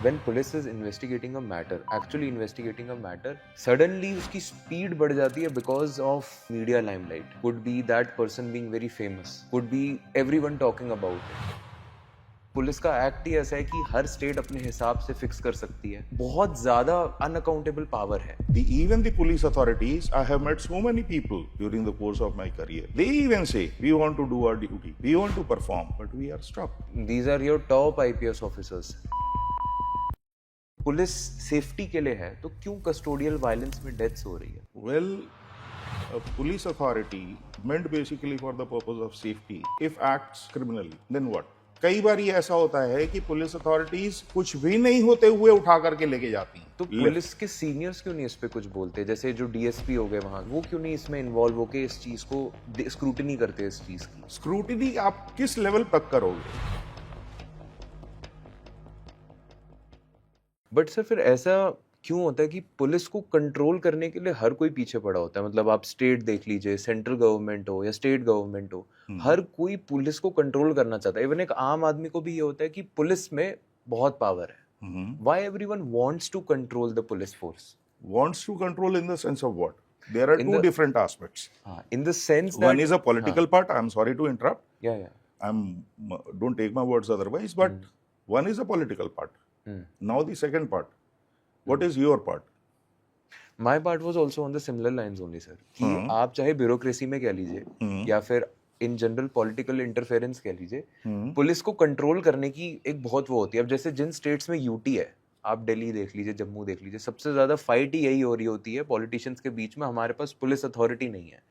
when police is investigating a matter, actually investigating a matter, suddenly उसकी speed बढ़ जाती है because of media limelight. Could be that person being very famous, could be everyone talking about it. Police का act ही ऐसा है कि हर state अपने हिसाब से फिक्स कर सकती है, बहुत ज्यादा अनअकाउंटेबल पावर है. Even the police authorities, I have met so many people during the course of my career. They even say, we want to do our duty, we want to perform, but we are stopped. These are your top IPS officers. Police safety के लिए है तो क्यों custodial violence में deaths हो रही है? Well, a police authority meant basically for the purpose of safety. If acts criminally, then what? कई बार ये ऐसा होता है कि पुलिस अथॉरिटीज कुछ भी नहीं होते हुए उठा करके लेके जाती हैं. तो पुलिस के सीनियर्स क्यों नहीं इस पे कुछ बोलते? जैसे जो डीएसपी हो गए वहां, वो क्यों नहीं इसमें इन्वॉल्व होके इस चीज को स्क्रूटिनी करते इस चीज की? स्क्रूटिनी आप किस लेवल तक करोगे? बट सर फिर ऐसा क्यों होता है कि पुलिस को कंट्रोल करने के लिए हर कोई पीछे पड़ा होता है? मतलब आप स्टेट देख लीजिए, सेंट्रल गवर्नमेंट हो या स्टेट गवर्नमेंट हो, हर कोई पुलिस को कंट्रोल करना चाहता है. इवन एक आम आदमी को भी ये होता है कि पुलिस में बहुत पावर है. Why everyone wants to control the police force? Wants to control in the sense of what? There are two different aspects. In the sense that one is a political part. I'm sorry to interrupt. Yeah. Don't take my words otherwise. But one is a political part. Now the second part. What is your part? My part was also on the similar lines only, sir. कि आप चाहे bureaucracy में कह लीजिए या फिर in general political interference कह लीजिए, पुलिस को कंट्रोल करने की एक बहुत वो होती है. अब जैसे जिन स्टेट्स में यूटी है, आप दिल्ली देख लीजिए, जम्मू देख लीजिए, सबसे ज्यादा फाइट ही यही हो रही होती है पॉलिटिशियंस के बीच में. हमारे पास पुलिस अथॉरिटी नहीं है.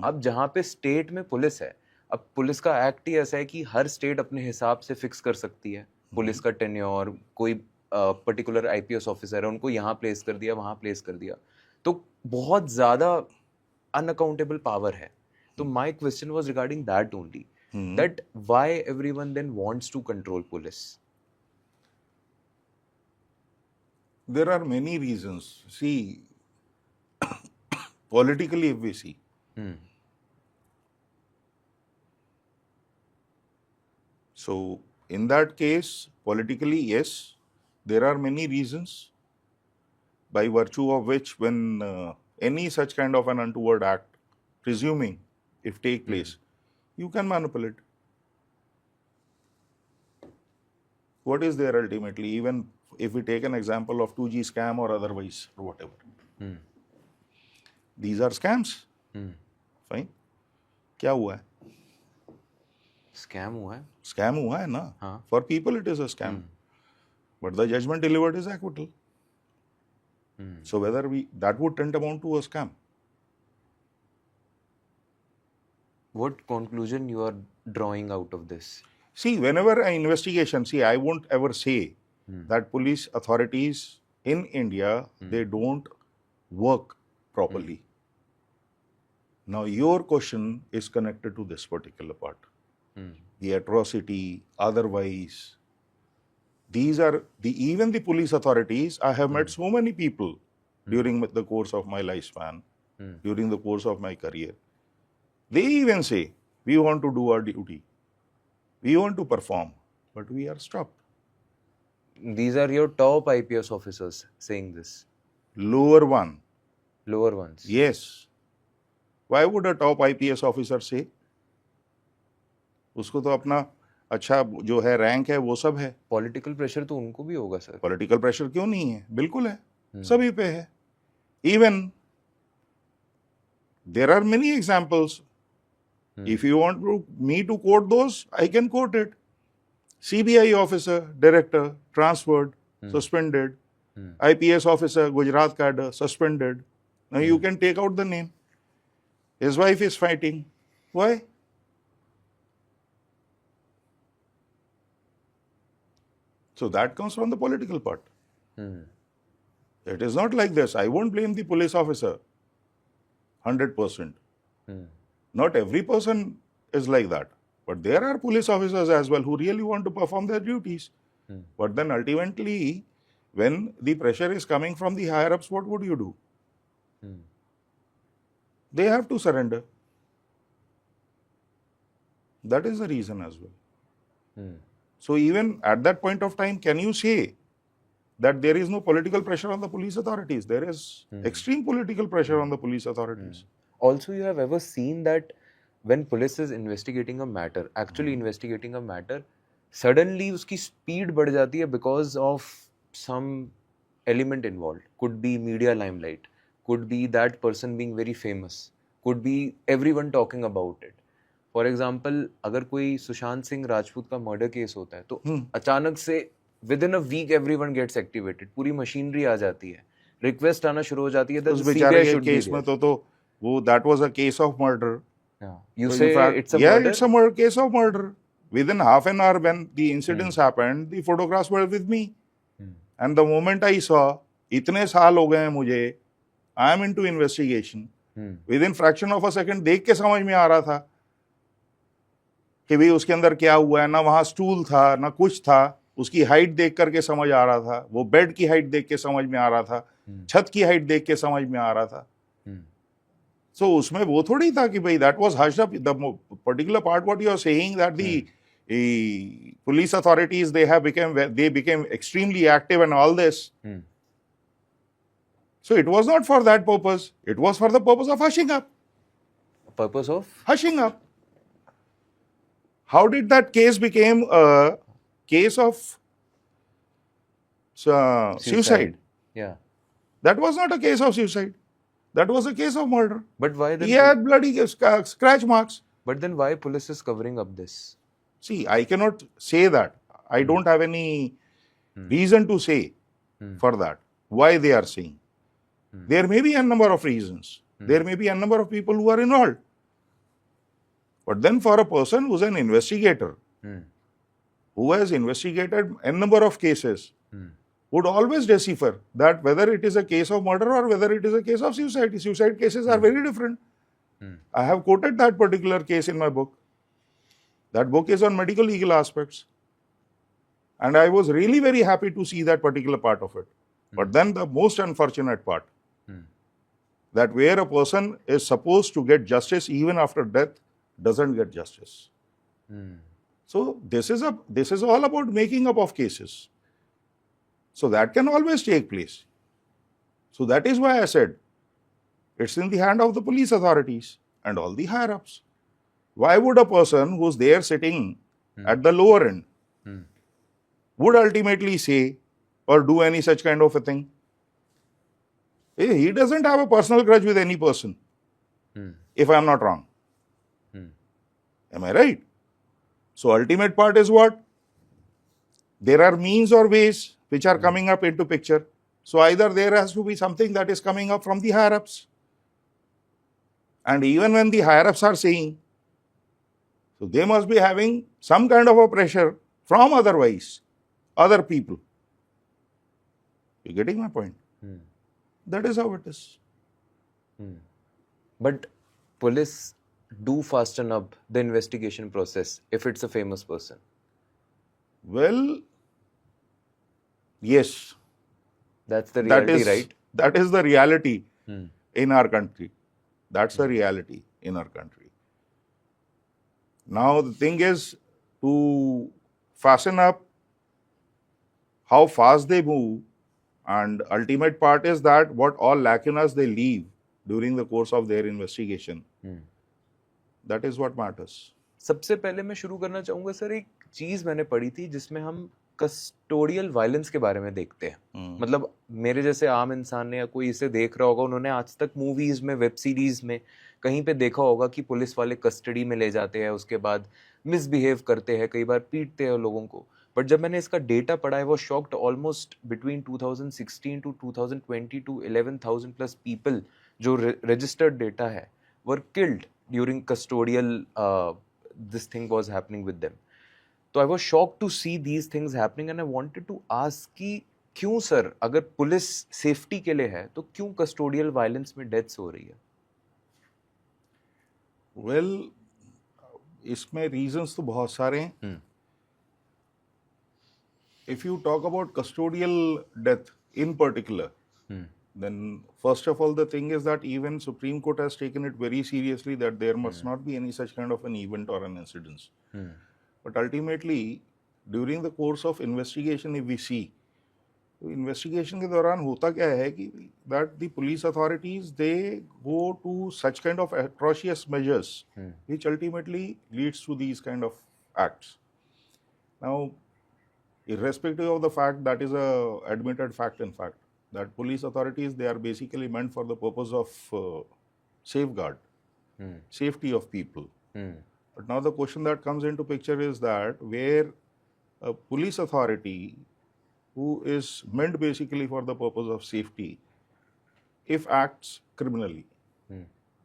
अब जहाँ पे स्टेट में पुलिस है, अब पुलिस का एक्ट ही ऐसा है कि हर स्टेट अपने हिसाब से फिक्स कर सकती है पुलिस का टेन्योर. कोई पर्टिकुलर आईपीएस ऑफिसर है, उनको यहाँ प्लेस कर दिया, वहाँ प्लेस कर दिया, तो बहुत ज्यादा अनअकाउंटेबल पावर है. तो my question was regarding that only, that why everyone then wants to control police. There are many reasons. See, politically, if we see, so in that case, politically, yes, there are many reasons by virtue of which, when any such kind of an untoward act, presuming if take place, you can manipulate. What is there ultimately? Even if we take an example of 2G scam or otherwise or whatever, these are scams. Fine. क्या हुआ है? Scam हुआ है. Scam हुआ है ना. For people it is a scam, but the judgment delivered is acquittal. So whether that would tend amount to a scam. What conclusion you are drawing out of this? See, whenever an investigation, I won't ever say that police authorities in India, they don't work properly. Now, your question is connected to this particular part. The atrocity, otherwise, these are even the police authorities. I have met so many people during the course of my lifespan, during the course of my career. They even say, we want to do our duty, we want to perform, but we are stopped. These are your top IPS officers saying this? Lower ones. Yes. Why would a top IPS officer say? उसको तो अपना अच्छा जो है rank है वो सब है. पॉलिटिकल प्रेशर तो उनको भी होगा सर. पॉलिटिकल प्रेशर क्यों नहीं है? बिल्कुल है. सभी पे है. Even there are many examples. If you want me to quote those, I can quote it. CBI officer, director, transferred, suspended. IPS officer, Gujarat cadre, suspended. Now you can take out the name. His wife is fighting. Why? So that comes from the political part. It is not like this. I won't blame the police officer 100%. Not every person is like that. But there are police officers as well who really want to perform their duties. But then ultimately, when the pressure is coming from the higher ups, what would you do? They have to surrender. That is the reason as well. So even at that point of time, can you say that there is no political pressure on the police authorities. There is extreme political pressure on the police authorities. Also, you have ever seen that when police is investigating a matter, actually investigating a matter, suddenly उसकी speed बढ़ जाती है because of some element involved. Could be media limelight, could be that person being very famous, could be everyone talking about it. For example, अगर कोई सुशांत सिंह राजपूत का murder case होता है तो अचानक से within a week everyone gets activated, पूरी machinery आ जाती है, रिक्वेस्ट आना शुरू हो जाती है that उस the बेचारे CBI के should be केस there. में तो वो that was a case of murder. Yeah. You So in say fact, it's a yeah, murder? it's a murder, case of murder. Within half an hour when the incidents happened, the photographs were with me. And the moment I saw, इतने साल हो गए हैं मुझे, I am into investigation. Within fraction of a second देख के समझ में आ रहा था कि भाई उसके अंदर क्या हुआ है. ना वहाँ स्टूल था, ना कुछ था. उसकी हाइट देख करके समझ आ रहा था. वो बेड की हाइट देख के समझ में आ रहा था. छत की हाइट देख के समझ में आ रहा था. So उसमें वो थोड़ी था कि भाई that was hushed up. The particular part what you are saying that the police authorities they became extremely active and all this. So it was not for that purpose. It was for the purpose of hushing up. Purpose of? Hushing up. How did that case became a case of suicide? Yeah. That was not a case of suicide. That was a case of murder. But why then? He had bloody scratch marks. But then why police is covering up this? See, I cannot say that. I don't have any reason to say for that. Why they are saying. There may be a number of reasons. There may be a number of people who are involved. But then for a person who's an investigator, who has investigated a number of cases, would always decipher that whether it is a case of murder or whether it is a case of suicide. Suicide cases are very different. I have quoted that particular case in my book. That book is on medical legal aspects. And I was really very happy to see that particular part of it. But then the most unfortunate part, that where a person is supposed to get justice even after death, doesn't get justice. So this is all about making up of cases. So that can always take place. So that is why I said, it's in the hand of the police authorities and all the higher-ups. Why would a person who's there sitting at the lower end would ultimately say or do any such kind of a thing? He doesn't have a personal grudge with any person, if I am not wrong. Am I right? So ultimate part is what? There are means or ways which are coming up into picture. So either there has to be something that is coming up from the higher-ups. And even when the higher-ups are saying, so they must be having some kind of a pressure from other people. You getting my point? That is how it is. But police do fasten up the investigation process if it's a famous person. Well, yes. That's the reality, right? That is the reality in our country. That's the reality in our country. Now the thing is to fasten up how fast they move, and ultimate part is that what all lacunas they leave during the course of their investigation. That is what matters. सबसे पहले मैं शुरू करना चाहूँगा sir, एक चीज़ मैंने पढ़ी थी जिसमें हम कस्टोडियल वायलेंस के बारे में देखते हैं. मतलब मेरे जैसे आम इंसान ने या कोई इसे देख रहा होगा, उन्होंने आज तक मूवीज़ में, वेब सीरीज़ में कहीं पे देखा होगा कि पुलिस वाले कस्टडी में ले जाते हैं, उसके बाद मिसबिहेव करते हैं, कई बार पीटते हैं लोगों को. बट जब मैंने इसका डेटा पढ़ा है, वो shocked. Almost between 2016 to 2022 11,000 plus people जो रजिस्टर्ड डेटा है were killed during custodial this thing was happening with them. So I was shocked to see these things happening and I wanted to ask कि क्यों sir, अगर police safety के लिए है तो क्यों कस्टोडियल वायलेंस में डेथ्स हो रही है? Well, इसमें रीजंस तो बहुत सारे हैं. If you talk about custodial death in particular, then first of all the thing is that even Supreme Court has taken it very seriously that there must not be any such kind of an event or an incident. But ultimately, during the course of investigation, if we see, तो investigation के दौरान होता क्या है कि that the police authorities they go to such kind of atrocious measures which ultimately leads to these kind of acts. Now, irrespective of the fact, that is a admitted fact, in fact, that police authorities, they are basically meant for the purpose of safeguard, safety of people. But now the question that comes into picture is that where a police authority who is meant basically for the purpose of safety, if acts criminally,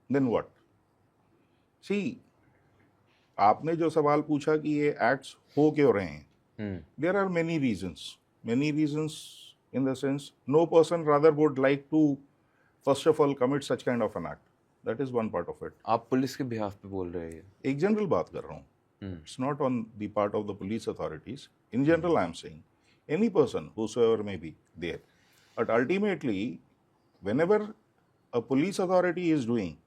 then what? See, आपने जो सवाल पूछा कि ये acts हो क्यों रहे हैं, there are many reasons in the sense no person rather would like to first of all commit such kind of an act. That is one part of it. आप पुलिस के बिहाफ पे बोल रहे हैं? एक जनरल बात कर रहा हूँ. It's not on the part of the police authorities. In general, I am saying any person, whosoever may be there. But ultimately, whenever a police authority is doing,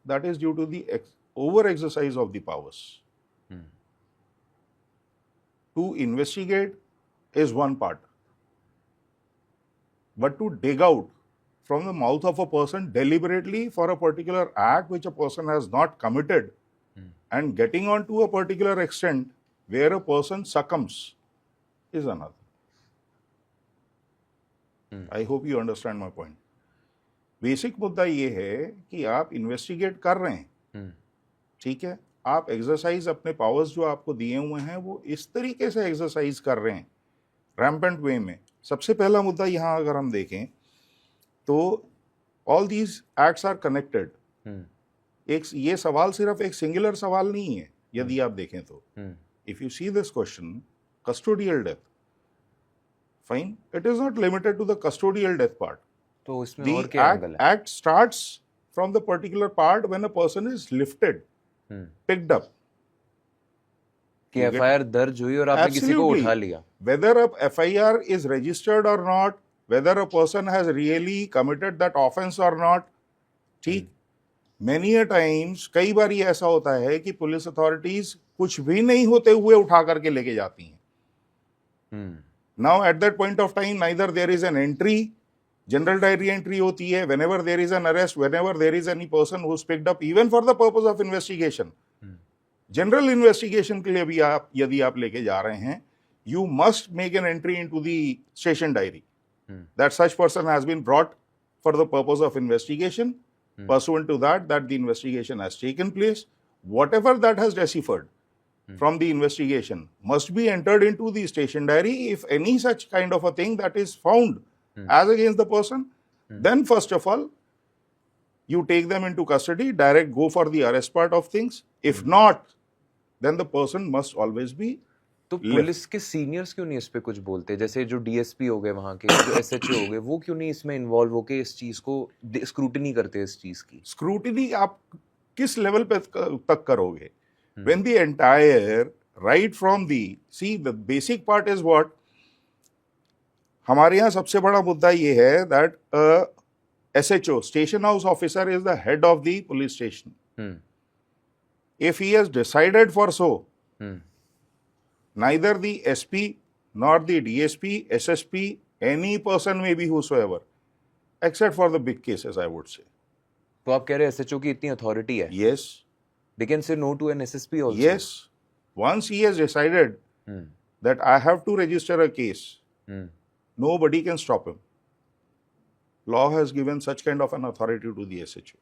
that is due to the over exercise of the powers. To investigate is one part, but to dig out from the mouth of a person deliberately for a particular act which a person has not committed and getting on to a particular extent where a person succumbs is another. I hope you understand my point. Basic मुद्दा ये है कि आप investigate कर रहे हैं, ठीक है, आप एक्सरसाइज अपने पावर्स जो आपको दिए हुए हैं वो इस तरीके से एक्सरसाइज कर रहे हैं रैम्पेंट वे में. सबसे पहला मुद्दा यहाँ अगर हम देखें तो all these acts are connected. एक ये सवाल सिर्फ एक सिंगुलर सवाल नहीं है. यदि आप देखें तो if you see this question, custodial death, fine, it is not limited to the custodial death part. तो इसमें और क्या एंगल है? Act starts from the particular part when a person is lifted, picked up. कि FIR दर्ज हुई और आपने किसी को उठा लिया. Whether a FIR is registered or not, whether a person has really committed that offense or not, ठीक. Many a times, कई बार ये ऐसा होता है कि पुलिस अथॉरिटीज कुछ भी नहीं होते हुए उठा करके लेके जाती हैं. Now at that point of time, neither there is an entry, general diary entry होती है, whenever there is an arrest, whenever there is any person who's picked up, even for the purpose of investigation. General investigation के लिए भी आप यदि आप लेके जा रहे हैं, you must make an entry into the station diary that such person has been brought for the purpose of investigation. Pursuant to that the investigation has taken place. Whatever that has deciphered from the investigation must be entered into the station diary. If any such kind of a thing that is found as against the person, then first of all you take them into custody, direct go for the arrest part of things. If not, then the person must always be. तो police के seniors क्यों नहीं इस पे कुछ बोलते? जैसे जो डीएसपी हो गए वहाँ के, जो एसएचओ हो गए, वो क्यों नहीं इसमें इन्वॉल्व होके इस चीज को स्क्रूटिनी करते? इस चीज की स्क्रूटिनी आप किस लेवल पे तक करोगे? When the entire right from the the basic part is what? हमारे यहाँ सबसे बड़ा मुद्दा ये है that SHO, station house officer, is the head of the police station. If he has decided for so, neither the SP nor the DSP, SSP, any person may be whosoever, except for the big cases, I would say. तो आप कह रहे हैं SHO की इतनी authority है? Yes. They can say no to an SSP also. Yes. Once he has decided that I have to register a case, nobody can stop him. Law has given such kind of an authority to the SHO.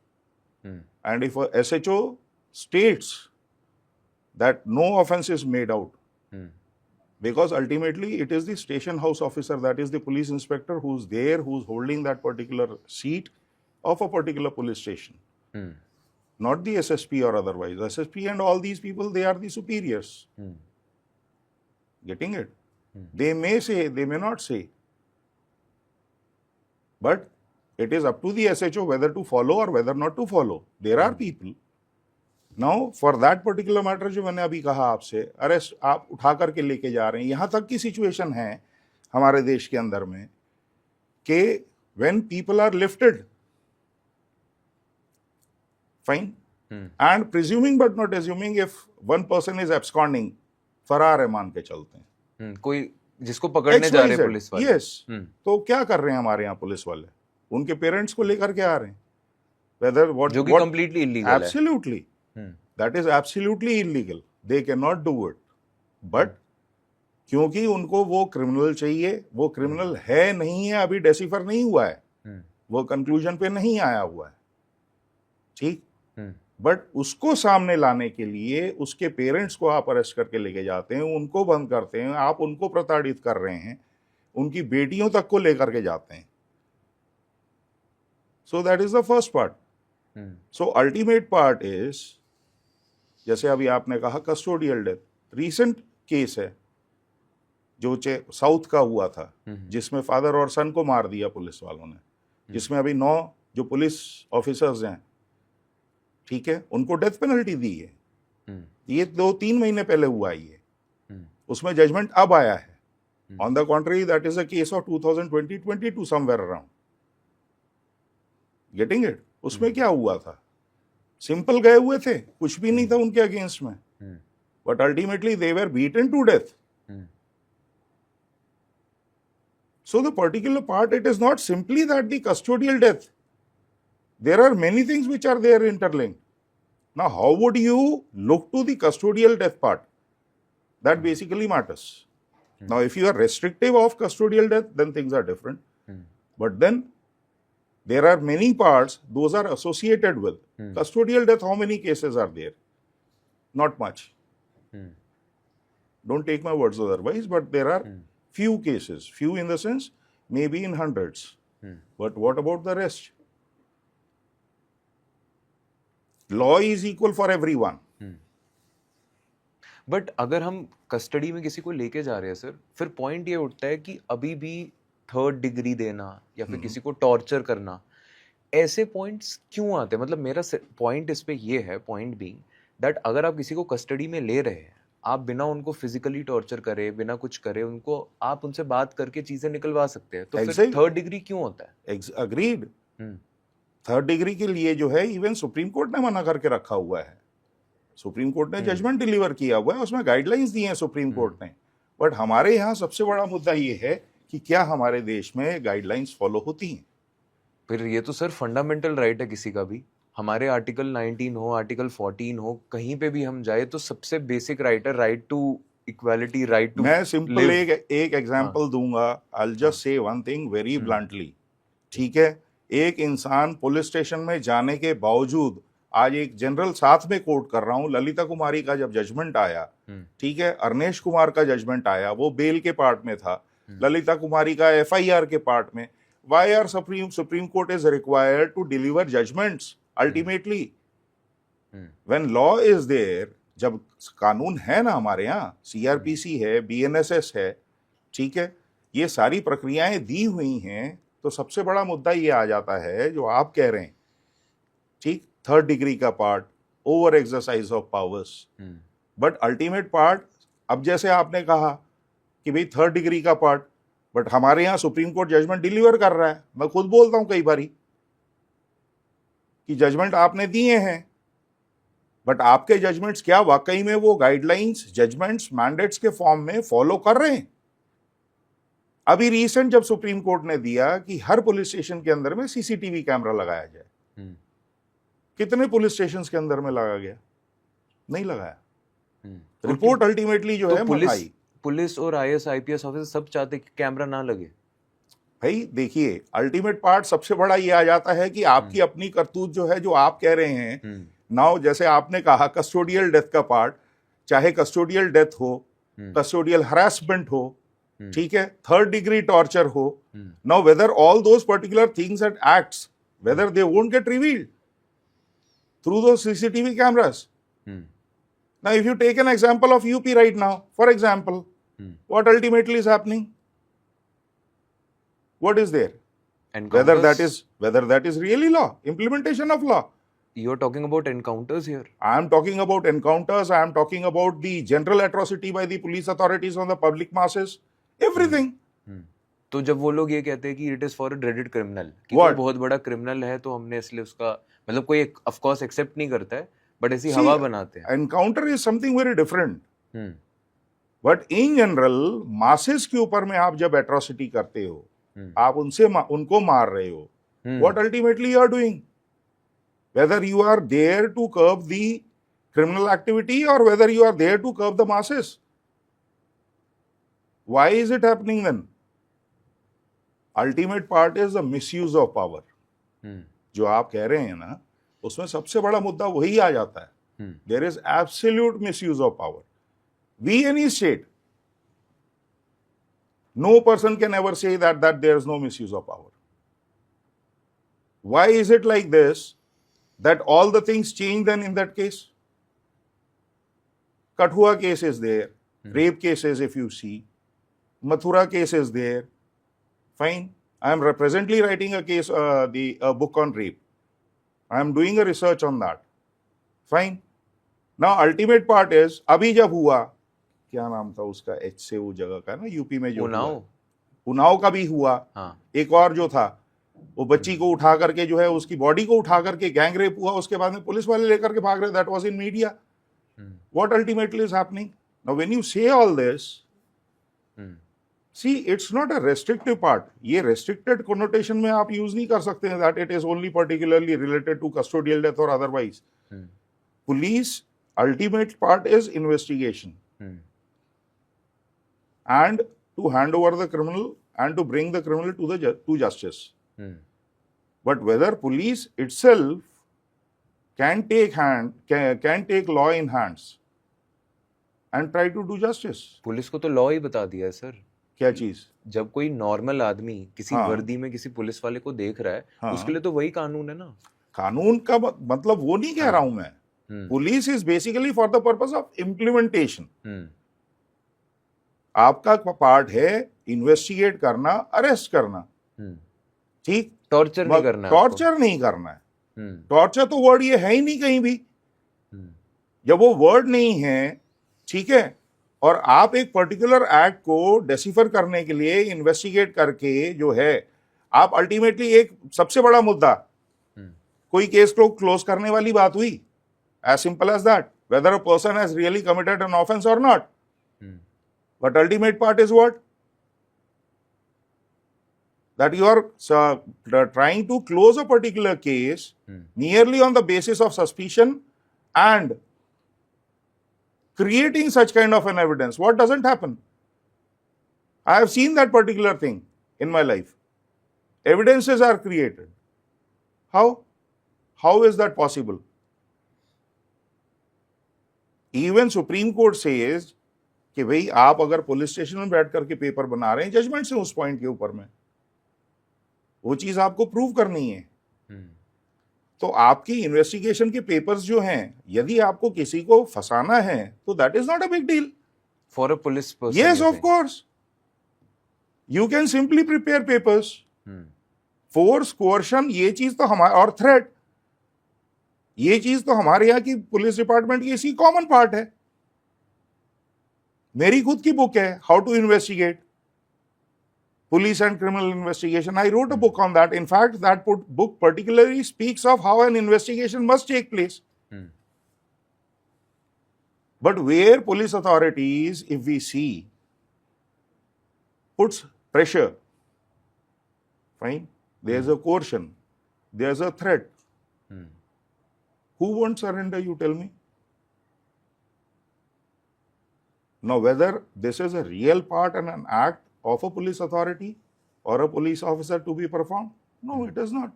And if a SHO states that no offense is made out, because ultimately it is the station house officer, that is the police inspector who's there, who's holding that particular seat of a particular police station. Not the SSP or otherwise. SSP and all these people, they are the superiors. Getting it? They may say, they may not say. But it is up to the SHO whether to follow or whether not to follow. There are people. Now, for that particular matter, जो मैंने अभी कहा आपसे, arrest आप उठा करके लेके जा रहे हैं, यहाँ तक की सिचुएशन है हमारे देश के अंदर में कि when people are lifted, fine, and presuming but not assuming, if one person is absconding, फरार है मान के चलते हैं, कोई जिसको पकड़ने जा रहे हैं XYZ, पुलिस वाले। yes. तो क्या कर रहे हैं हमारे यहाँ पुलिस वाले? उनके पेरेंट्स को लेकर के आ रहे हैं, whether what जो कि कंप्लीटली इलीगल है। absolutely, that is absolutely illegal. They cannot do it. But क्योंकि उनको वो क्रिमिनल चाहिए, वो क्रिमिनल है नहीं है, अभी डेसिफर नहीं हुआ है, वो कंक्लूजन पे नहीं आया हुआ है, ठीक। बट उसको सामने लाने के लिए उसके पेरेंट्स को आप अरेस्ट करके लेके जाते हैं, उनको बंद करते हैं, आप उनको प्रताड़ित कर रहे हैं, उनकी बेटियों तक को लेकर के जाते हैं। So that is the first part. So ultimate part is, जैसे अभी आपने कहा कस्टोडियल डेथ, रीसेंट केस है जो साउथ का हुआ था, जिसमें फादर और सन को मार दिया पुलिस वालों ने, जिसमें अभी 9 जो पुलिस ऑफिसर्स हैं, ठीक है, उनको डेथ पेनल्टी दी है। ये 2-3 महीने पहले हुआ है ये, उसमें जजमेंट अब आया है। On the contrary that is a case of 2020-22 somewhere around, getting it. उसमें क्या हुआ था, सिंपल गए हुए थे, कुछ भी नहीं था उनके अगेंस्ट में, but ultimately they were beaten to death. So the particular part, it is not simply that the custodial death. There are many things which are there interlinked. Now, how would you look to the custodial death part? That basically matters. Now, if you are restrictive of custodial death, then things are different. But then there are many parts, those are associated with. Custodial death, how many cases are there? Not much. Don't take my words otherwise, but there are few cases, few in the sense maybe in hundreds. But what about the rest? Law is equal for everyone. But अगर हम custody में किसी को लेके जा रहे हैं sir, फिर पॉइंट ये उठता है कि अभी भी 3rd डिग्री देना या फिर किसी को टॉर्चर करना, ऐसे पॉइंट्स क्यों आते हैं? मतलब मेरा पॉइंट इस पे ये है, पॉइंट बीइंग दैट अगर आप किसी को कस्टडी में ले रहे हैं, आप बिना उनको फिजिकली टॉर्चर करे, बिना कुछ करे, उनको आप उनसे बात करके चीजें निकलवा सकते हैं, तो फिर 3rd डिग्री क्यों होता है? अग्रीड। 3rd डिग्री के लिए जो है इवन सुप्रीम कोर्ट ने मना करके रखा हुआ है। सुप्रीम कोर्ट ने जजमेंट डिलीवर किया हुआ है, उसमें गाइडलाइंस दी हैं सुप्रीम कोर्ट ने। बट हमारे यहाँ सबसे बड़ा मुद्दा ये है कि क्या हमारे देश में गाइडलाइंस फॉलो होती हैं? फिर ये तो सर फंडामेंटल राइट है किसी का भी। हमारे आर्टिकल 19 हो, आर्टिकल 14 हो, कहीं पे भी हम जाए तो सबसे बेसिक राइट है, right to equality, right to. मैं सिंपल एक एग्जांपल दूंगा। I will just say one thing very bluntly, ठीक है। एक इंसान पुलिस स्टेशन में जाने के बावजूद, आज एक जनरल साथ में कोट कर रहा हूं, ललिता कुमारी का जब जजमेंट आया, ठीक है, अरनेश कुमार का जजमेंट आया, वो बेल के पार्ट में था, ललिता कुमारी का FIR के पार्ट में। Why are Supreme Court is required to deliver judgments ultimately? When law is there, जब कानून है ना हमारे यहाँ, CRPC है, BNSS है, ठीक है, ये सारी प्रक्रियाएं दी हुई हैं, तो सबसे बड़ा मुद्दा ये आ जाता है जो आप कह रहे हैं, ठीक, 3rd डिग्री का part, over exercise of powers. But ultimate part, अब जैसे आपने कहा कि भाई 3rd डिग्री का पार्ट, बट हमारे यहां सुप्रीम कोर्ट जजमेंट डिलीवर कर रहा है। मैं खुद बोलता हूं कई बारी कि जजमेंट आपने दिए हैं, बट आपके जजमेंट्स क्या वाकई में वो गाइडलाइंस, जजमेंट्स, मैंडेट्स के फॉर्म में फॉलो कर रहे हैं? अभी रिसेंट जब सुप्रीम कोर्ट ने दिया कि हर पुलिस स्टेशन के अंदर में CCTV कैमरा लगाया जाए, कितने पुलिस स्टेशन के अंदर में लगा गया? नहीं लगाया। रिपोर्ट अल्टीमेटली जो है पुलिस और IAS IPS ऑफिसर सब चाहते कि कैमरा ना लगे। भाई देखिए, अल्टीमेट पार्ट सबसे बड़ा ये आ जाता है कि आपकी अपनी करतूत जो है, जो आप कह रहे हैं नाउ, जैसे आपने कहा कस्टोडियल डेथ का पार्ट, चाहे कस्टोडियल डेथ हो, कस्टोडियल हरासमेंट हो, ठीक है, 3rd डिग्री टॉर्चर हो, now whether all those particular things and acts, whether they won't get revealed through those CCTV cameras. Now, if you take an example of UP right now, for example, what ultimately is happening? What is there? Whether that is really law, implementation of law. You're talking about encounters here. I am talking about encounters. I am talking about the general atrocity by the police authorities on the public masses. Everything. तो जब वो लोग ये कहते हैं कि it is for a dreaded criminal, कि कोई बहुत बड़ा क्रिमिनल है तो हमने इसलिए उसका, मतलब कोई ऑफ कोर्स एक्सेप्ट नहीं करता है, बट ऐसी हवा बनाते हैं। Encounter is something very different. But in general masses के ऊपर में आप जब एट्रोसिटी करते हो, आप उनको मार रहे हो, what ultimately you are doing, whether you are there to curb the criminal activity or whether you are there to curb the masses. Why is it happening then? Ultimate part is the misuse of power. जो आप कह रहे हैं ना, उसमें सबसे बड़ा मुद्दा वही आ जाता है. There is absolute misuse of power. We any state, no person can ever say that there is no misuse of power. Why is it like this, that all the things change then in that case? Kathua case is there, rape cases if you see, Mathura case is there. Fine. I am presently writing a case, a book on rape. I am doing a research on that. Fine. Now ultimate part is, अभी जब हुआ, क्या नाम था उसका, H से वो जगह का ना, यूपी में जो उन्नाव का भी हुआ. एक और जो था, वो बच्ची को उठा करके जो है उसकी बॉडी को उठा करके गैंग रेप हुआ, उसके बाद में पुलिस वाले लेकर के भाग रहे. That was in media. What ultimately is happening? Now when you say all this, see, it's not a restrictive part. ये restricted connotation में आप use नहीं कर सकते हैं that it is only particularly related to custodial death or otherwise. Police ultimate part is investigation and to hand over the criminal and to bring the criminal to justice. But whether police itself can take law in hands and try to do justice. Police को तो law ही बता दिया है sir. क्या चीज? जब कोई normal आदमी किसी वर्दी में किसी पुलिस वाले को देख रहा है, उसके लिए तो वही कानून है ना. कानून का मतलब वो नहीं कह रहा हूं मैं. Police is basically for the purpose of implementation. आपका पार्ट है इन्वेस्टिगेट करना, अरेस्ट करना. ठीक. टॉर्चर नहीं करना है. टॉर्चर नहीं करना है. टॉर्चर तो वर्ड ये है ही नहीं कहीं भी. जब वो वर्ड नहीं है, ठीक है, और आप एक पर्टिकुलर एक्ट को डेसिफर करने के लिए इन्वेस्टिगेट करके जो है, आप अल्टीमेटली एक सबसे बड़ा मुद्दा, कोई केस को क्लोज करने वाली बात हुई. As simple as that, whether a person has really committed an offence और not. But ultimate part is what? That you are trying to close a particular case merely on the basis of suspicion and creating such kind of an evidence. What doesn't happen? I have seen that particular thing in my life. Evidences are created. How? How is that possible? Even Supreme Court says कि भाई आप अगर police station में बैठ करके paper बना रहे हैं जजमेंट से उस पॉइंट के ऊपर में, वो चीज आपको प्रूव करनी है. तो आपकी इन्वेस्टिगेशन के पेपर्स जो हैं, यदि आपको किसी को फंसाना है तो that is not a big deal for a police person. Yes, of course you can simply prepare papers. Force, coercion, ये चीज तो हमारे, और थ्रेट, ये चीज तो हमारे यहाँ की पुलिस डिपार्टमेंट की इसी कॉमन पार्ट है. मेरी खुद की बुक है, how to investigate police and criminal investigation. I wrote a book on that. In fact, that book particularly speaks of how an investigation must take place. But where police authorities, if we see, puts pressure, fine, there's a coercion, there's a threat. Who won't surrender, you tell me? Now, whether this is a real part and an act of a police authority or a police officer to be performed, no, it is not.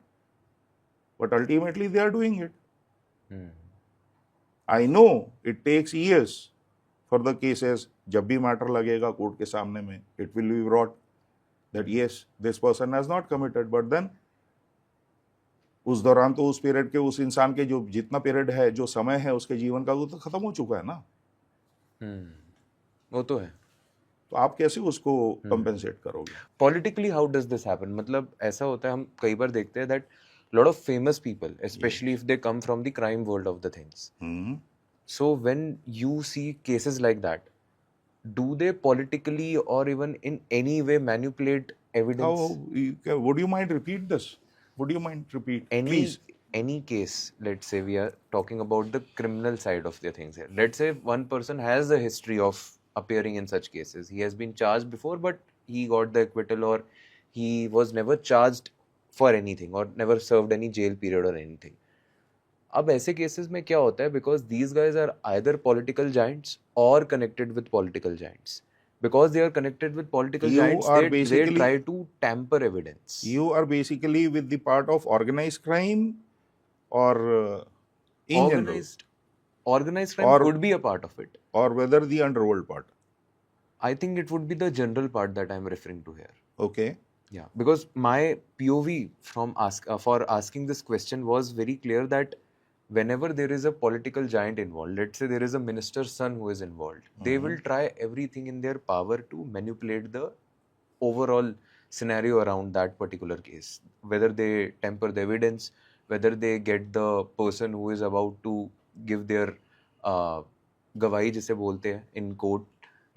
But ultimately they are doing it. I know it takes years for the cases. जब भी matter लगेगा court के सामने में, it will be brought that yes, this person has not committed, but then उस दौरान तो उस पीरियड के, उस इंसान के जो जितना पीरियड है, जो समय है उसके जीवन का, वो तो खत्म हो चुका है ना. वो तो है. तो आप कैसे उसको कंपेंसेट करोगे? Politically how does this happen? मतलब ऐसा होता है, हम कई बार देखते हैं that lot of famous people, specially if they come from the crime world of the things, so when you see cases like that, do they politically और even in any way manipulate evidence? Would you mind repeat this? Would you mind repeat, please? Any case, let's say we are talking about the criminal side of the things here. Let's say one person has a history of appearing in such cases. He has been charged before, but he got the acquittal, or he was never charged for anything, or never served any jail period or anything. अब ऐसे cases में क्या होता है, because these guys are either political giants or connected with political giants. Because they are connected with political You giants, are they basically- try to tamper evidence. You are basically with the part of organized crime or in general, Organized crime Or- could be a part of it. or whether the underworld part. I think it would be the general part that I'm referring to here. Okay. Yeah, because my POV from for asking this question was very clear that whenever there is a political giant involved, let's say there is a minister's son who is involved, they will try everything in their power to manipulate the overall scenario around that particular case. Whether they temper the evidence, whether they get the person who is about to give their गवाही जिसे बोलते हैं in court,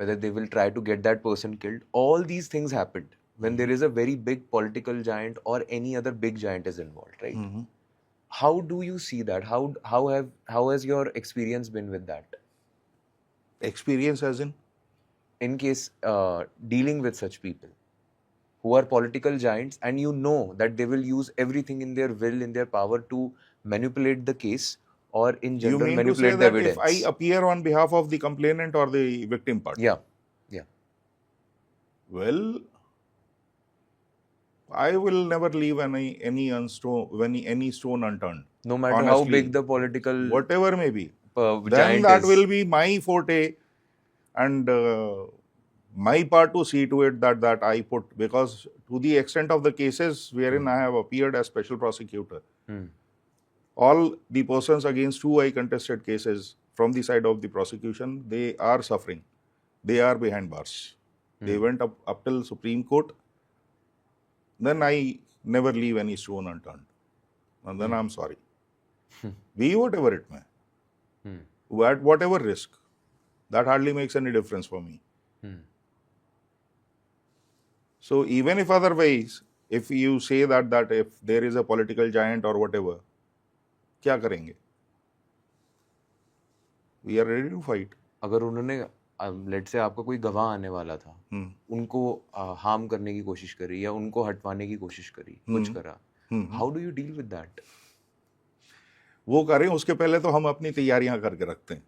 whether they will try to get that person killed. All these things happened when there is a very big political giant or any other big giant is involved, right? Mhm. How do you see that? How has your experience been with that? Experience as in case dealing with such people who are political giants, and you know that they will use everything in their will, in their power to manipulate the case, or in you general mean to say manipulate the that evidence. if I appear on behalf of the complainant or the victim part? Yeah. Well, I will never leave any stone unturned. No matter how Honestly, big the political whatever may be. Then giant that is. will be my forte and my part to see to it that I put, because to the extent of the cases wherein I have appeared as special prosecutor, all the persons against who I contested cases from the side of the prosecution, they are suffering. They are behind bars. They went up till Supreme Court. Then I never leave any stone unturned. And then I'm sorry. Be whatever it may. At whatever risk. That hardly makes any difference for me. So even if otherwise, if you say that if there is a political giant or whatever, क्या करेंगे? We are ready to fight. अगर उन्होंने let's say आपका कोई गवाह आने वाला था, उनको हार्म करने की कोशिश करी या उनको हटवाने की कोशिश करी, कुछ करा, how do you deal with that? वो करें उसके पहले तो हम अपनी तैयारियां करके रखते हैं.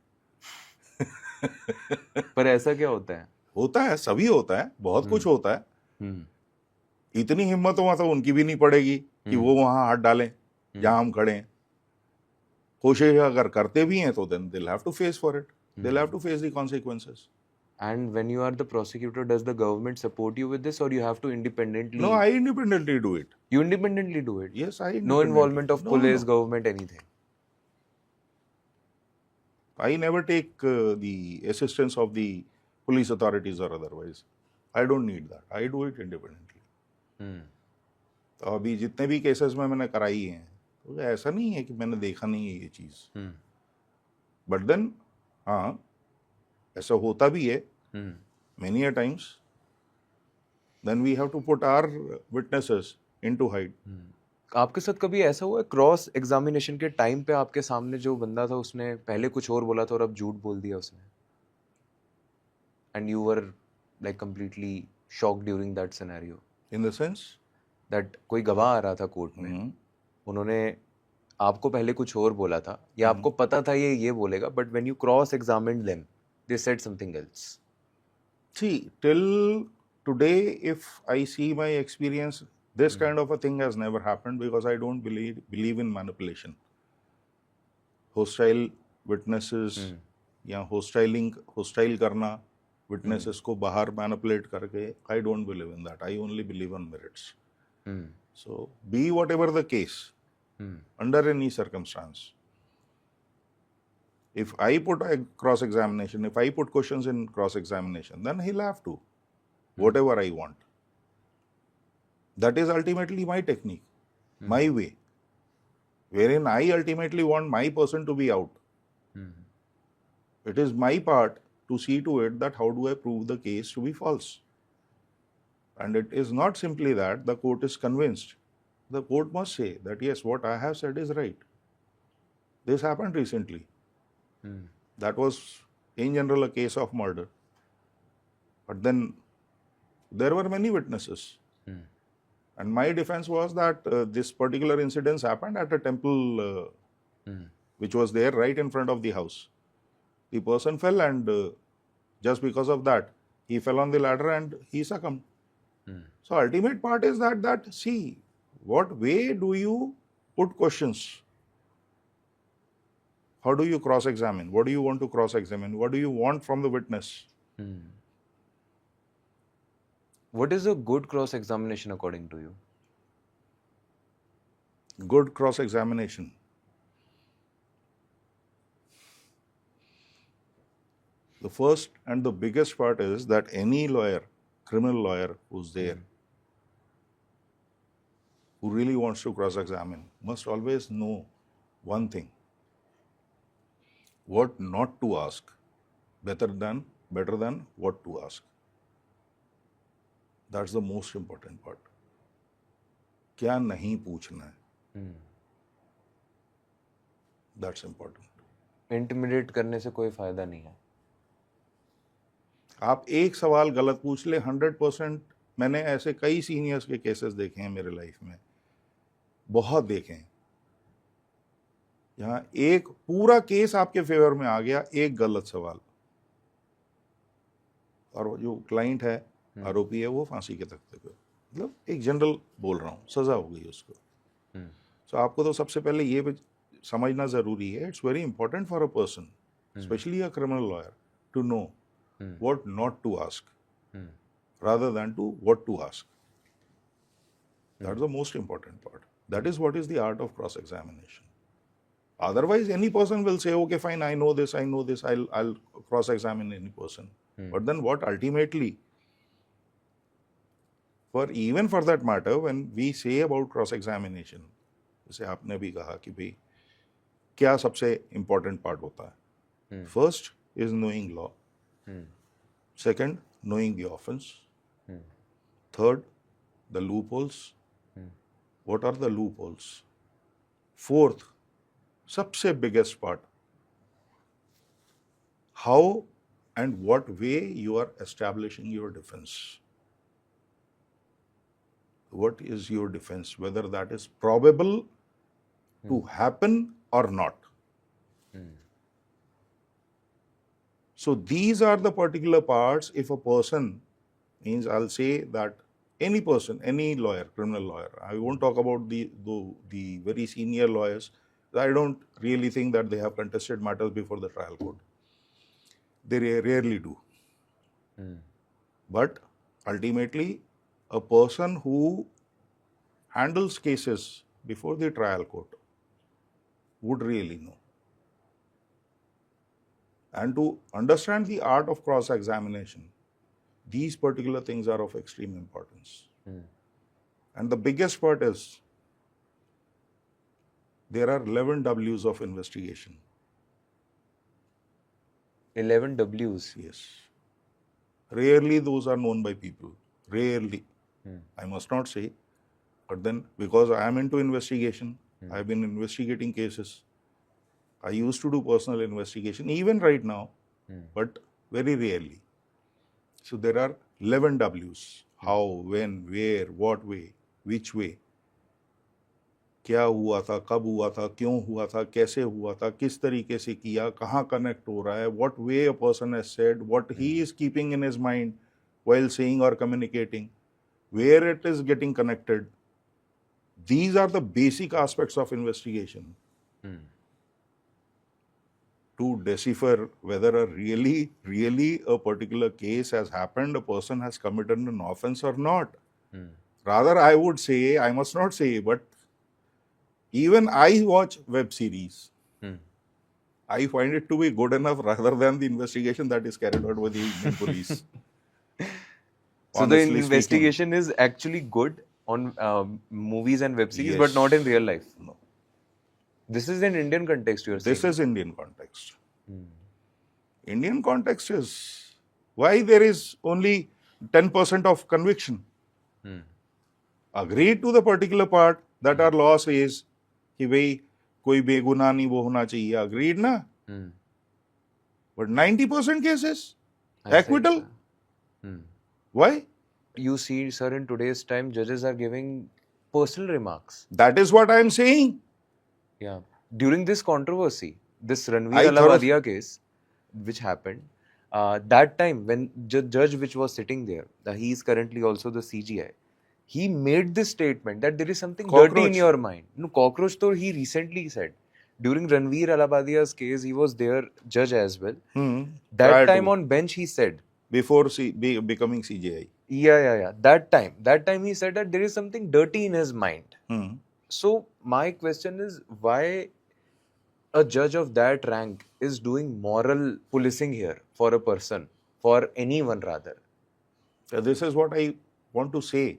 पर ऐसा क्या होता है? होता है, सभी होता है, बहुत कुछ होता है. इतनी हिम्मत तो मतलब उनकी भी नहीं पड़ेगी कि वो वहां हाथ डालें जहां हम खड़े हैं. कोशिश अगर करते भी हैं तो then they'll have to face for it. They'll have to face the consequences. And when you are the prosecutor, does the government support you with this, or you have to independently? No, I independently do it. You independently do it? Yes, I No independently. involvement of No, police, no. government, anything? I never take the assistance of the police authorities or otherwise. I don't need that. I do it independently. तो अभी जितने भी cases में मैंने कराई हैं तो ऐसा नहीं है कि मैंने देखा नहीं है ये चीज. बट देन हाँ ऐसा होता भी है many a times. Then we have to put our witnesses into hide. आपके साथ कभी ऐसा हुआ है क्रॉस एग्जामिनेशन के टाइम पे आपके सामने जो बंदा था उसने पहले कुछ और बोला था और अब झूठ बोल दिया उसने, and you were like completely shocked during that scenario? In the sense? That कोई गवाह आ रहा था कोर्ट में, उन्होंने आपको पहले कुछ और बोला था या आपको पता था ये बोलेगा, but when you cross examined them they said something else. See, till today, if I see my experience, this kind of a thing has never happened because I don't believe in manipulation. Hostile witnesses या hostile करना witnesses को बाहर manipulate करके, I don't believe in that. I only believe on merits. So be whatever the case, under any circumstance. If I put a cross-examination, if I put questions in cross-examination, then he'll have to, whatever I want. That is ultimately my technique, my way, wherein I ultimately want my person to be out. It is my part to see to it that how do I prove the case to be false. And it is not simply that the court is convinced. The court must say that yes, what I have said is right. This happened recently. That was in general a case of murder. But then there were many witnesses. And my defense was that this particular incident happened at a temple which was there right in front of the house. The person fell, and just because of that, he fell on the ladder and he succumbed. So ultimate part is that see, what way do you put questions? How do you cross-examine? What do you want to cross-examine? What do you want from the witness? What is a good cross-examination according to you? Good cross-examination. The first and the biggest part is that any lawyer, criminal lawyer who's there, who really wants to cross-examine, must always know one thing: what not to ask, better than what to ask. That's the most important part. क्या नहीं पूछना है? That's important. Intimidate करने से कोई फायदा नहीं है. आप एक सवाल गलत पूछ ले, 100%. मैंने ऐसे कई सीनियर्स के केसेस देखे हैं मेरे लाइफ में, बहुत देखे हैं. यहाँ एक पूरा केस आपके फेवर में आ गया, एक गलत सवाल, और जो क्लाइंट है, आरोपी है, वो फांसी के तख्ते पे. मतलब एक जनरल बोल रहा हूँ, सजा हो गई उसको. सो आपको तो सबसे पहले ये समझना जरूरी है. It's very important for a person, specially a criminal lawyer, to know what not to ask rather than to what to ask. That's the most important part. That is what is the art of cross-examination. Otherwise, any person will say, okay, fine, I know this, I'll cross-examine any person. But then what ultimately, even for that matter, when we say about cross-examination, जैसे आपने भी कहा कि भाई क्या सबसे important part होता है? First is knowing law. Second, knowing the offense. Third, the loopholes. What are the loopholes? Fourth, सबसे biggest part, how and what way you are establishing your defense. What is your defense? Whether that is probable to happen or not. So these are the particular parts. If a person, means I'll say that any person, any lawyer, criminal lawyer, I won't talk about the very senior lawyers. I don't really think that they have contested matters before the trial court. They rarely do. But ultimately, a person who handles cases before the trial court would really know. And to understand the art of cross-examination, these particular things are of extreme importance. And the biggest part is, there are 11 W's of investigation. 11 W's? Yes. Rarely those are known by people. Rarely. I must not say. But then, because I am into investigation, I have been investigating cases. I used to do personal investigation, even right now, but very rarely. So there are 11 W's. How, when, where, what way, which way. क्या हुआ था, कब हुआ था, क्यों हुआ था, कैसे हुआ था, किस तरीके से किया, कहाँ कनेक्ट हो रहा है, what way a person has said, what he is keeping in his mind while saying or communicating, where it is getting connected. These are the basic aspects of investigation. To decipher whether really a particular case has happened, a person has committed an offense or not. Rather, I would say, I must not say, but even I watch web series. I find it to be good enough rather than the investigation that is carried out by the Indian police. So the investigation is actually good on movies and web series, but not in real life. No. This is in Indian context, you are saying? This is Indian context. Indian context is why there is only 10% of conviction. Agreed to the particular part that our law says कि भाई कोई बेगुनाह नहीं वो होना चाहिए. Agreed ना? But 90% cases, acquittal. Why? You see, sir, in today's time, judges are giving personal remarks. That is what I am saying. Yeah. During this controversy, this Ranveer I thought Alawadia case, which happened, that time when judge which was sitting there, he is currently also the CGI, he made this statement that there is something dirty in Cockroach. your mind. No, cockroach though he recently said. During Ranveer Alawadia's case, he was there, judge as well. Prior That time to, on bench, he said, before becoming CJI. yeah. That time he said that there is something dirty in his mind. So my question is, why a judge of that rank is doing moral policing here for a person, for anyone rather? This is what I want to say.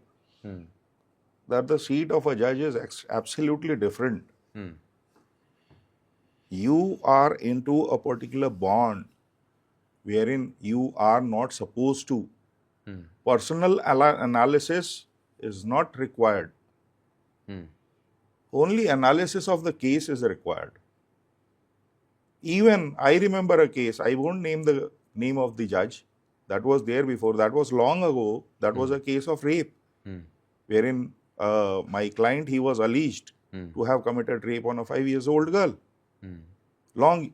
That the seat of a judge is absolutely different. You are into a particular bond wherein you are not supposed to. Personal analysis is not required. Only analysis of the case is required. Even I remember a case, I won't name the name of the judge, that was there before, that was long ago, that was a case of rape, wherein my client, he was alleged to have committed rape on a 5-year-old girl. Long,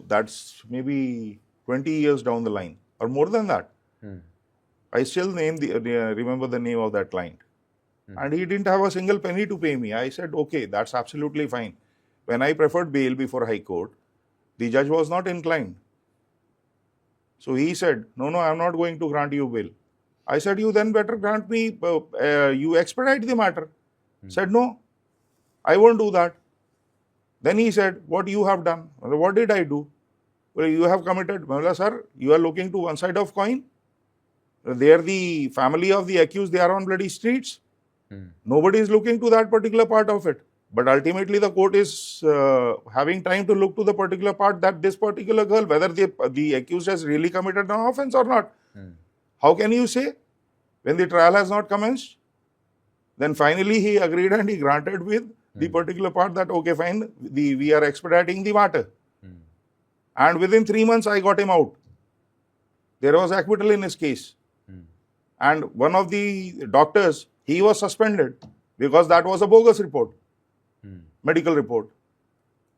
that's maybe 20 years down the line, or more than that. I still remember the name of that client. And he didn't have a single penny to pay me. I said, okay, that's absolutely fine. When I preferred bail before High Court, the judge was not inclined. So he said, no, I'm not going to grant you bail. I said, you then better grant me, you expedite the matter. Said, no, I won't do that. Then he said, what you have done? What did I do? Well, you have committed, well, sir, you are looking to one side of coin. They are the family of the accused, they are on bloody streets. Nobody is looking to that particular part of it. But ultimately, the court is having time to look to the particular part that this particular girl, whether the accused has really committed an offense or not. How can you say when the trial has not commenced? Then finally, he agreed and he granted with the particular part that, okay, fine, we are expediting the matter. And within 3 months, I got him out. There was acquittal in his case. And one of the doctors, he was suspended because that was a bogus report, medical report.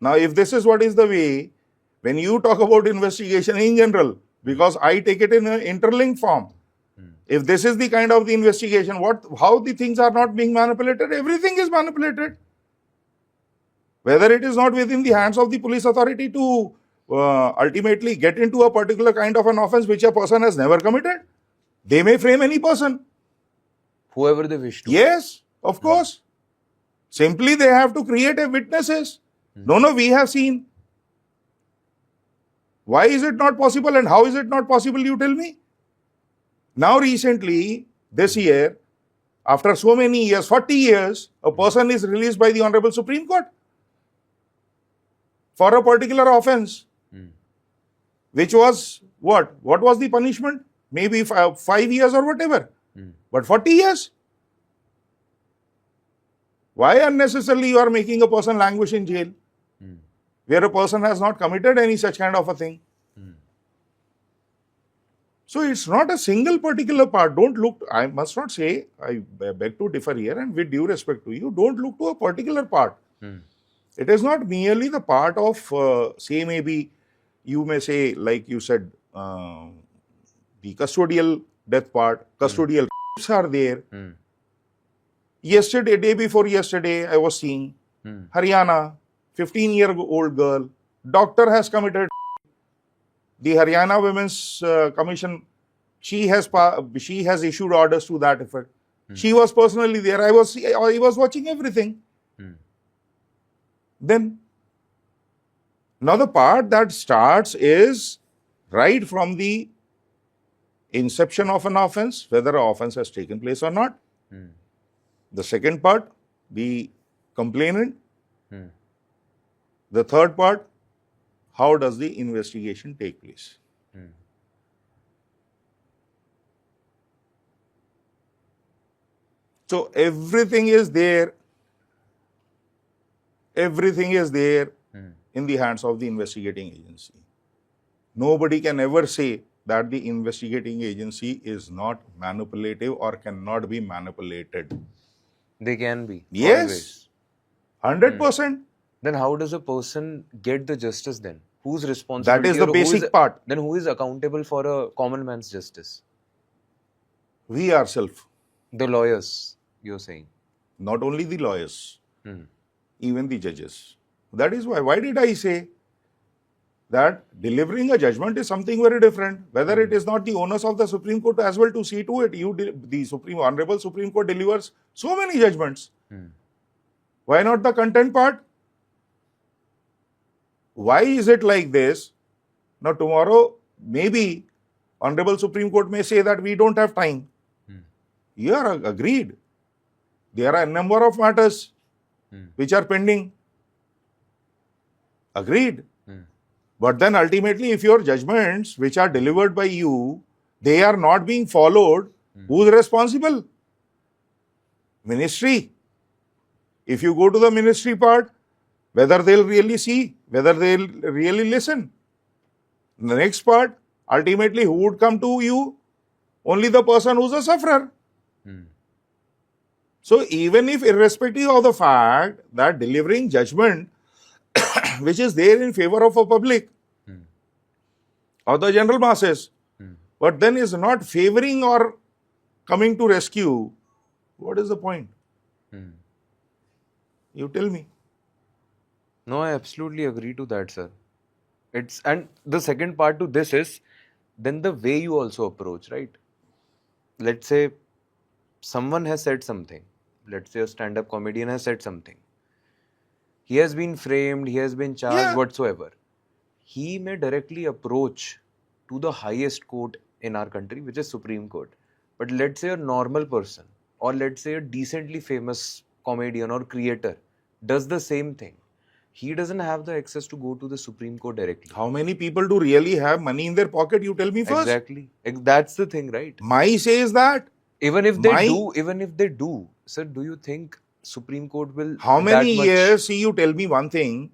Now, if this is what is the way, when you talk about investigation in general, because I take it in an interlinked form, if this is the kind of the investigation, how the things are not being manipulated, everything is manipulated. Whether it is not within the hands of the police authority to ultimately get into a particular kind of an offense which a person has never committed, they may frame any person. Whoever they wish to. Yes, of course. Simply they have to create a witnesses. No, we have seen. Why is it not possible and how is it not possible, you tell me? Now recently, this year, after so many years, 40 years, a person is released by the Honorable Supreme Court for a particular offense, which was what? What was the punishment? Maybe 5 years or whatever. But 40 years? Why unnecessarily you are making a person languish in jail where a person has not committed any such kind of a thing? So it's not a single particular part. Don't look, I must not say, I beg to differ here, and with due respect to you, don't look to a particular part. It is not merely the part of, say maybe, you may say, like you said, the custodial death part, custodial are there. Yesterday, day before yesterday, I was seeing Haryana, 15-year-old girl, doctor has committed. The Haryana Women's Commission, she has issued orders to that effect. She was personally there. I was watching everything. Then, now the part that starts is right from the inception of an offense, whether an offense has taken place or not. The second part, the complainant. The third part, how does the investigation take place? So everything is there. Everything is there in the hands of the investigating agency. Nobody can ever say that the investigating agency is not manipulative or cannot be manipulated. They can be. Yes. Always. 100%. Then how does a person get the justice then? Whose responsibility? That is the or who basic part. Then who is accountable for a common man's justice? We ourselves, The lawyers, you're saying. not only the lawyers, Hmm. even the judges. That is why. Why did I say that delivering a judgment is something very different? Whether it is not the onus of the Supreme Court as well to see to it. The Honorable Supreme Court delivers so many judgments. Why not the content part? Why is it like this? Now tomorrow, maybe Honorable Supreme Court may say that we don't have time. You are agreed. There are a number of matters which are pending. Agreed. But then ultimately, if your judgments which are delivered by you, they are not being followed, who is responsible? Ministry. If you go to the ministry part, whether they'll really see, whether they'll really listen. The next part, ultimately, who would come to you? Only the person who's a sufferer. So even if irrespective of the fact that delivering judgment which is there in favor of a public or the general masses, but then is not favoring or coming to rescue, what is the point? You tell me. No, I absolutely agree to that, sir. And the second part to this is then the way you also approach, right? Let's say someone has said something. Let's say a stand-up comedian has said something. He has been framed, he has been charged, whatsoever. He may directly approach to the highest court in our country, which is Supreme Court. But let's say a normal person, or let's say a decently famous comedian or creator does the same thing. He doesn't have the access to go to the Supreme Court directly. How many people do really have money in their pocket? You tell me first. Exactly. That's the thing, right? My says that. Even if they do, sir, do you think Supreme Court will? How many years? See, you tell me one thing.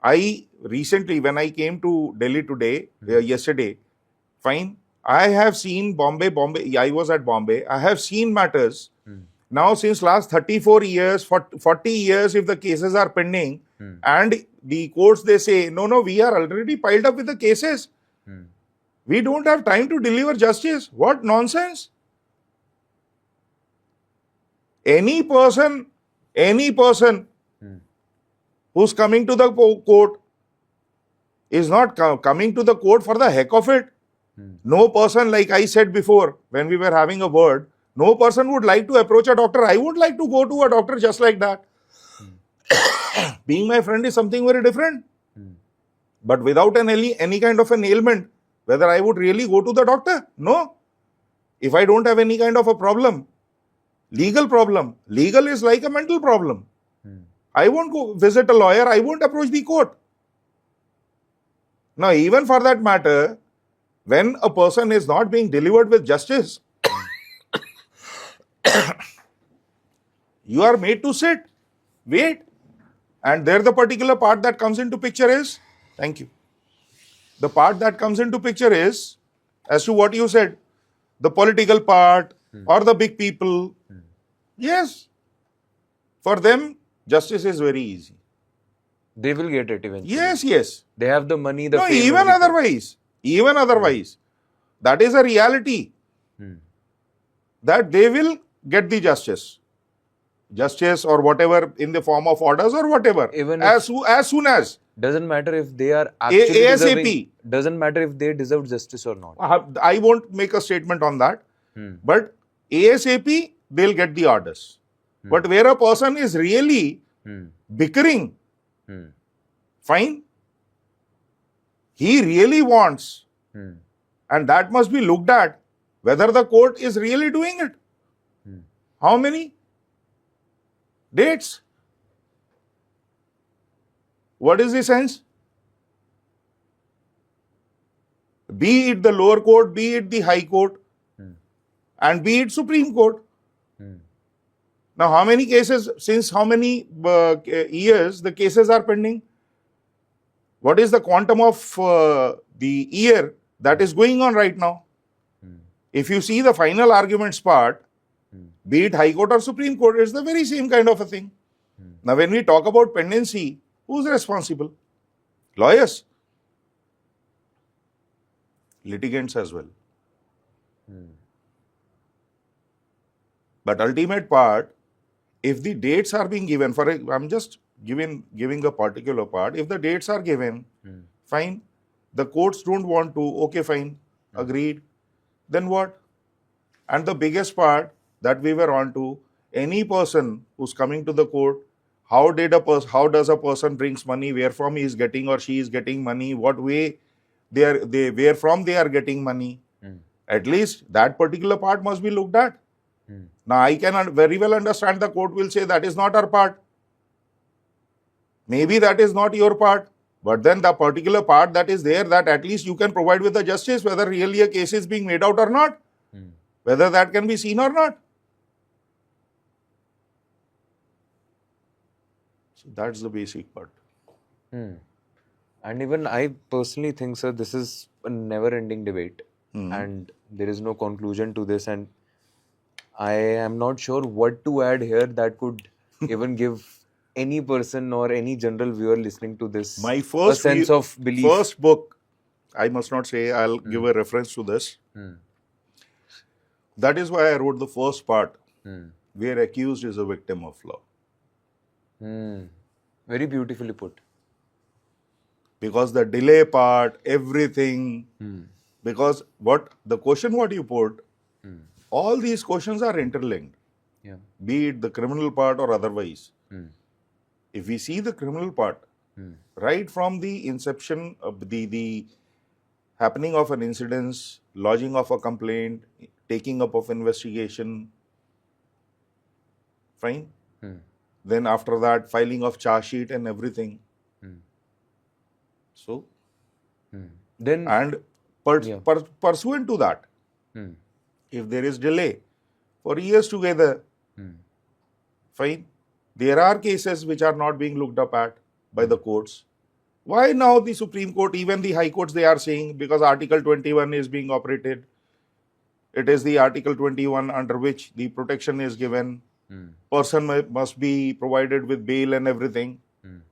I recently, when I came to Delhi today, yesterday, fine, I have seen Bombay, I was at Bombay. I have seen matters. Now, since last 34 years, 40 years, if the cases are pending, and the courts, they say, no, we are already piled up with the cases. We don't have time to deliver justice. What nonsense. Any person who's coming to the court is not coming to the court for the heck of it. No person, like I said before, when we were having a word, no person would like to approach a doctor. I would like to go to a doctor just like that. Being my friend is something very different. But without any kind of an ailment, whether I would really go to the doctor? No. If I don't have any kind of a problem, legal problem, legal is like a mental problem. I won't go visit a lawyer, I won't approach the court. Now, even for that matter, when a person is not being delivered with justice, you are made to sit, wait. And there the particular part that comes into picture is, thank you. The part that comes into picture is, as to what you said, the political part or the big people. Yes. For them, justice is very easy. They will get it eventually. Yes. They have the money, the no, fame, even otherwise, that is a reality. That they will get the justice or whatever in the form of orders or whatever. Even as soon as. Doesn't matter if they are actually ASAP. Doesn't matter if they deserve justice or not. I won't make a statement on that. But ASAP, they'll get the orders. But where a person is really bickering, fine, he really wants, and that must be looked at, whether the court is really doing it. How many dates? What is the sense? Be it the lower court, be it the high court, and be it Supreme Court. Now, how many cases, since how many years the cases are pending? What is the quantum of the year that is going on right now. If you see the final arguments part, be it High Court or Supreme Court, it's the very same kind of a thing. Now, when we talk about pendency, who's responsible? Lawyers. Litigants as well. But ultimate part, if the dates are being given, I'm just giving a particular part, if the dates are given, fine. The courts don't want to, okay, fine, agreed. Then what? And the biggest part that we were on to, any person who's coming to the court, how does a person brings money, where from he is getting or she is getting money, what way where from they are getting money. At least that particular part must be looked at. Now, I can very well understand the court will say that is not our part. Maybe that is not your part. But then the particular part that is there, that at least you can provide with the justice whether really a case is being made out or not. Whether that can be seen or not. So that's the basic part. And even I personally think, sir, this is a never-ending debate. And there is no conclusion to this. And I am not sure what to add here that could even give any person or any general viewer listening to this My a sense of belief. First book, I must not say, I'll give a reference to this. That is why I wrote the first part, where accused is a victim of law. Very beautifully put. Because the delay part, everything, because the question what you put, all these questions are interlinked, be it the criminal part or otherwise. If we see the criminal part, right from the inception of the happening of an incident, lodging of a complaint, taking up of investigation, fine. Then after that, filing of charge sheet and everything. So, Then and pursuant to that, if there is delay for years together, fine. There are cases which are not being looked up at by the courts. Why now the Supreme Court, even the High Courts, they are saying because Article 21 is being operated. It is the Article 21 under which the protection is given. Person must be provided with bail and everything.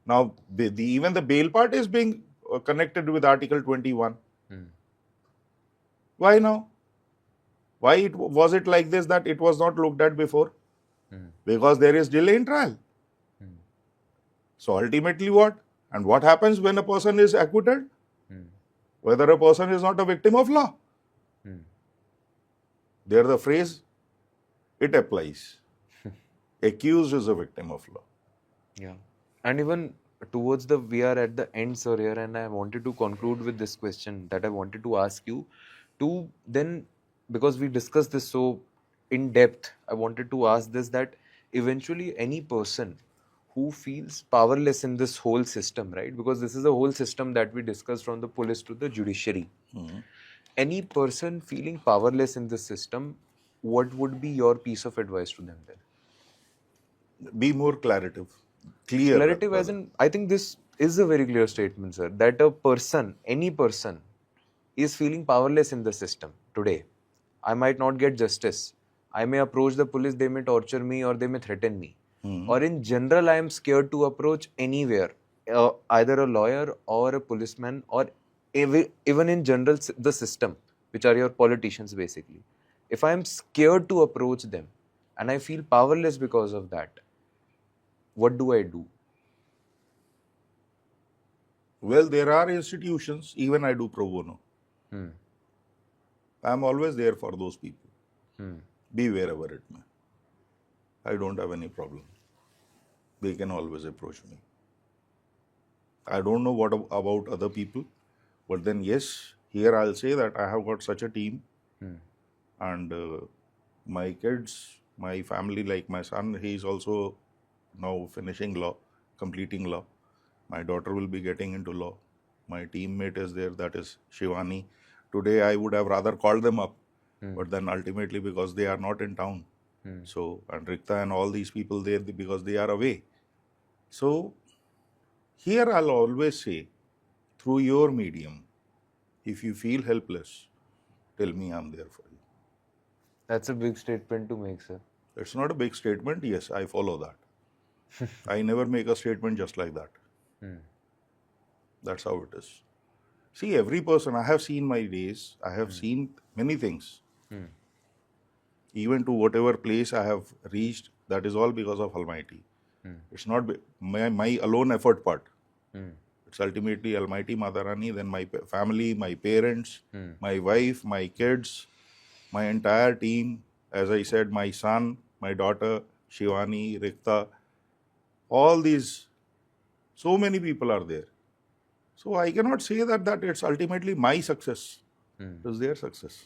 Now, even the bail part is being connected with Article 21. Why now? Why was it like this that it was not looked at before? Because there is delay in trial. So ultimately what? And what happens when a person is acquitted? Whether a person is not a victim of law. There the phrase, it applies. Accused is a victim of law. Yeah. And even towards we are at the end, sir, here, and I wanted to conclude with this question that I wanted to ask you to then, because we discussed this so in depth, I wanted to ask this, that eventually any person who feels powerless in this whole system, right? Because this is a whole system that we discussed from the police to the judiciary. Any person feeling powerless in this system, what would be your piece of advice to them then? Be more clear. Claritative as in, I think this is a very clear statement, sir, that a person, any person, is feeling powerless in the system today. I might not get justice. I may approach the police, they may torture me or they may threaten me. Or in general, I am scared to approach anywhere, either a lawyer or a policeman, or even in general the system, which are your politicians basically. If I am scared to approach them and I feel powerless because of that, what do I do? Well, there are institutions, even I do pro bono. I am always there for those people. Be wherever it may. I don't have any problem. They can always approach me. I don't know what about other people, but then yes, here I'll say that I have got such a team, and my kids, my family, like my son, he is also now finishing law, completing law. My daughter will be getting into law. My teammate is there, that is Shivani. Today I would have rather called them up, but then ultimately because they are not in town. So, and Rikta and all these people there because they are away. So, here I'll always say, through your medium, If you feel helpless, tell me, I'm there for you. That's a big statement to make, sir. It's not a big statement. Yes, I follow that. I never make a statement just like that. That's how it is. See, every person, I have seen my days, I have seen many things. Even to whatever place I have reached, that is all because of Almighty. It's not my alone effort part. It's ultimately Almighty Mata Rani, then my family, my parents, my wife, my kids, my entire team. As I said, my son, my daughter, Shivani, Rikta, all these, so many people are there. So I cannot say that it's ultimately my success. It is their success.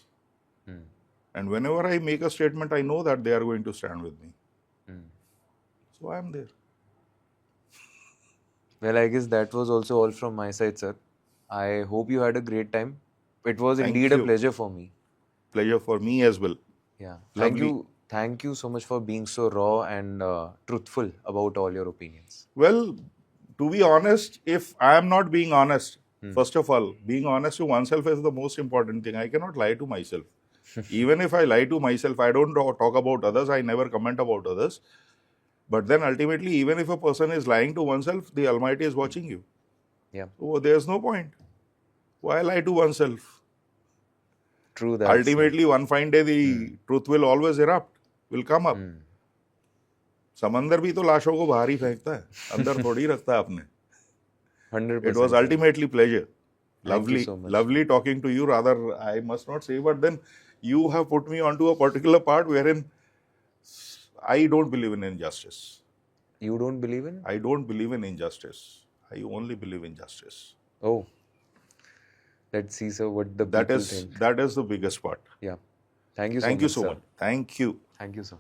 And whenever I make a statement, I know that they are going to stand with me. So I am there. Well, I guess that was also all from my side, sir. I hope you had a great time. It was Thank indeed a you. pleasure for me. Pleasure for me as well. Yeah. Lovely. Thank you so much for being so raw and truthful about all your opinions. Well, to be honest, if I am not being honest, first of all, being honest to oneself is the most important thing. I cannot lie to myself. Even if I lie to myself, I don't talk about others. I never comment about others. But then ultimately, even if a person is lying to oneself, the Almighty is watching you. Yeah. So there's no point. Why lie to oneself? True that. Ultimately, one fine day, the truth will always erupt, will come up. समंदर भी तो लाशों को बाहर ही फेंकता है, अंदर थोड़ी रखता है अपने. 100%. It was ultimately pleasure. Thank you Lovely, so much. lovely talking to you. Rather, I must not say, but then you have put me onto a particular part wherein I don't believe in injustice. You don't believe in? I don't believe in injustice. I only believe in justice. Oh. Let's see, sir, what the That people is think. that is the biggest part. Yeah. Thank you so Thank much, you so sir. much. Thank you. Thank you, sir.